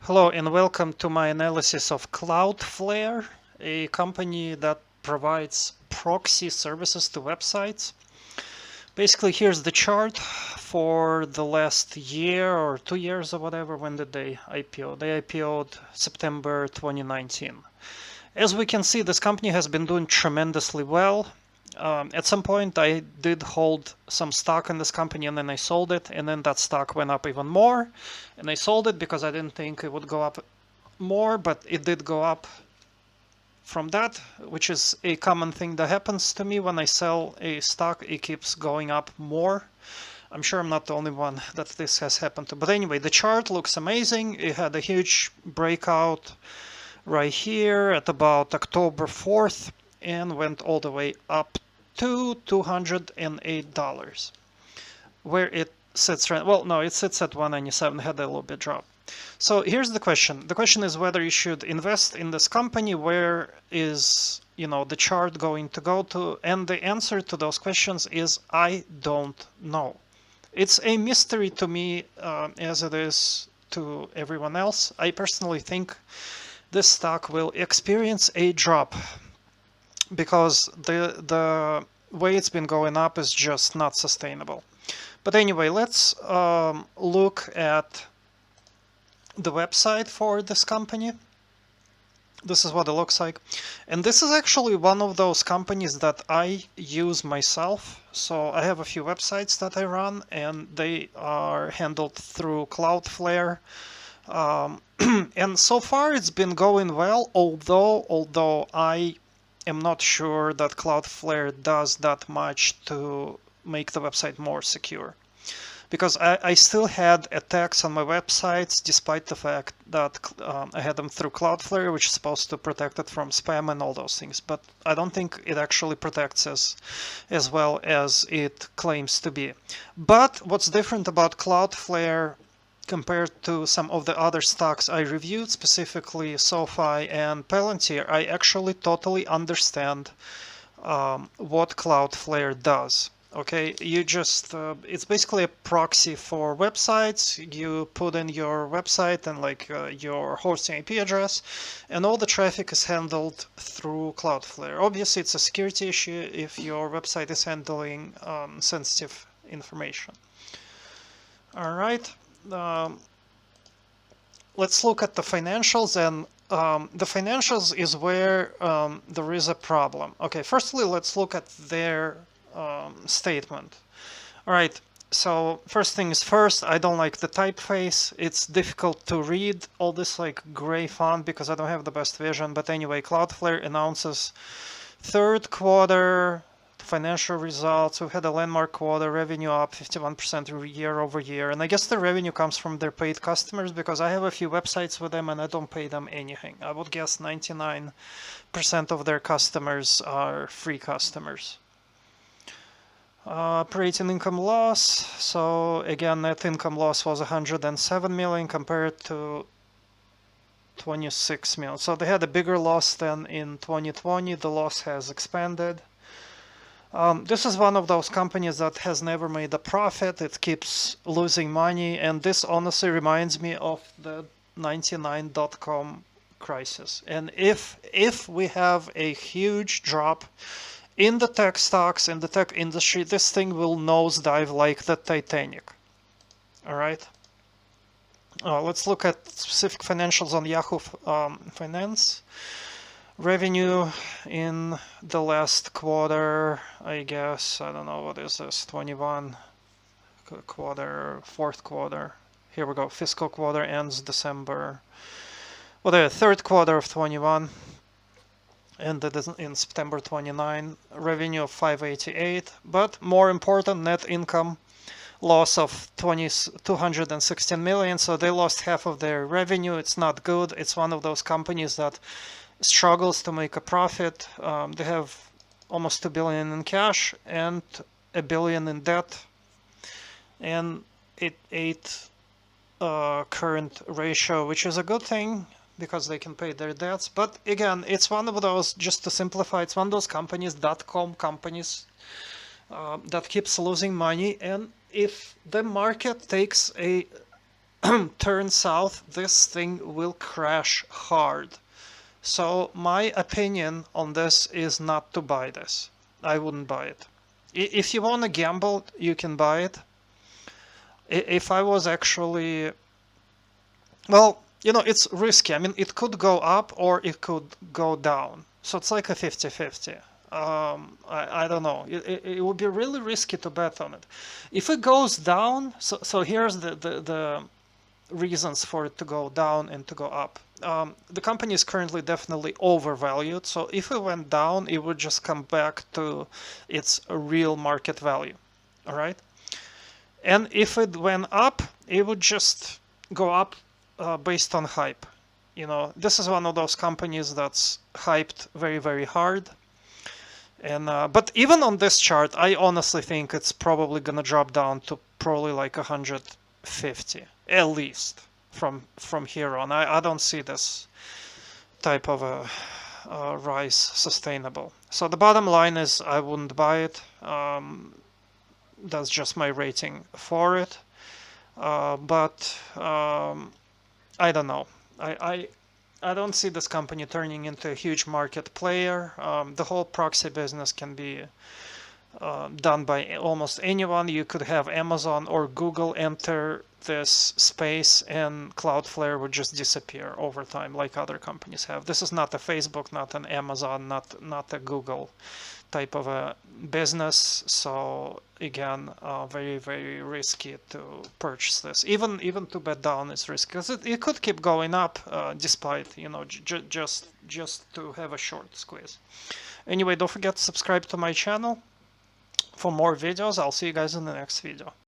Hello and welcome to my analysis of Cloudflare, a company that provides proxy services to websites. Basically, here's the chart for the last year or 2 years or whatever. When did they IPO? They IPO'd September 2019. As we can see, this company has been doing tremendously well. At some point, I did hold some stock in this company and then I sold it, and then that stock went up even more. And I sold it because I didn't think it would go up more, but it did go up from that, which is a common thing that happens to me when I sell a stock. It keeps going up more. I'm sure I'm not the only one that this has happened to. But anyway, the chart looks amazing. It had a huge breakout right here at about October 4th and went all the way up to $208, where it sits right. Well, no, it sits at 197, had a little bit drop. So here's the question. The question is whether you should invest in this company. Where is, the chart going to go to? And the answer to those questions is I don't know. It's a mystery to me, as it is to everyone else. I personally think this stock will experience a drop because the way it's been going up is just not sustainable. But anyway, let's look at the website for this company. This is what it looks like. And this is actually one of those companies that I use myself. So I have a few websites that I run and they are handled through Cloudflare. And so far it's been going well, although I am not sure that Cloudflare does that much to make the website more secure. Because I still had attacks on my websites, despite the fact that I had them through Cloudflare, which is supposed to protect it from spam and all those things. But I don't think it actually protects as well as it claims to be. But what's different about Cloudflare compared to some of the other stocks I reviewed, specifically SoFi and Palantir, I actually totally understand what Cloudflare does. Okay, you just, it's basically a proxy for websites. You put in your website and your hosting IP address, and all the traffic is handled through Cloudflare. Obviously, it's a security issue if your website is handling sensitive information. All right. Let's look at the financials, and the financials is where there is a problem. Okay, firstly, let's look at their statement. All right, so first things first, I don't like the typeface. It's difficult to read all this gray font because I don't have the best vision. But anyway, Cloudflare announces third quarter financial results. We've had a landmark quarter, revenue up 51% year over year. And I guess the revenue comes from their paid customers because I have a few websites with them and I don't pay them anything. I would guess 99% of their customers are free customers. Operating income loss. So again, net income loss was 107 million compared to 26 million. So they had a bigger loss than in 2020. The loss has expanded. This is one of those companies that has never made a profit. It keeps losing money, and this honestly reminds me of the 99.com crisis. And if we have a huge drop in the tech stocks, in the tech industry, this thing will nosedive like the Titanic. All right. Let's look at specific financials on Yahoo Finance. Revenue in the last quarter, I guess, I don't know, what is this, 21 quarter, fourth quarter. Here we go, fiscal quarter ends December. Well, the third quarter of 21 ended in September 29, revenue of 588, but more important, net income loss of 216 million, so they lost half of their revenue. It's not good. It's one of those companies that struggles to make a profit. They have almost 2 billion in cash and 1 billion in debt, and 8 current ratio, which is a good thing because they can pay their debts. But again, it's one of those, just to simplify, it's one of those companies, .com companies, that keeps losing money. And if the market takes a turn south, this thing will crash hard. So my opinion on this is not to buy this. I wouldn't buy it. If you want to gamble, you can buy it. If I was actually, well, it's risky. I mean, it could go up or it could go down. So it's like a 50-50. I don't know. It would be really risky to bet on it. If it goes down, so here's the reasons for it to go down and to go up. The company is currently definitely overvalued. So if it went down, it would just come back to its real market value. All right. And if it went up, it would just go up based on hype. This is one of those companies that's hyped very, very hard. And but even on this chart, I honestly think it's probably gonna drop down to probably like 150 at least from here on. I don't see this type of a rise sustainable. So the bottom line is I wouldn't buy it. That's just my rating for it. But I don't know. I don't see this company turning into a huge market player. The whole proxy business can be done by almost anyone. You could have Amazon or Google enter this space and Cloudflare would just disappear over time like other companies have. This is not a Facebook, not an Amazon, not a Google type of a business. So again, very, very risky to purchase this. Even to bet down is risky because it could keep going up despite, just to have a short squeeze. Anyway, don't forget to subscribe to my channel for more videos. I'll see you guys in the next video.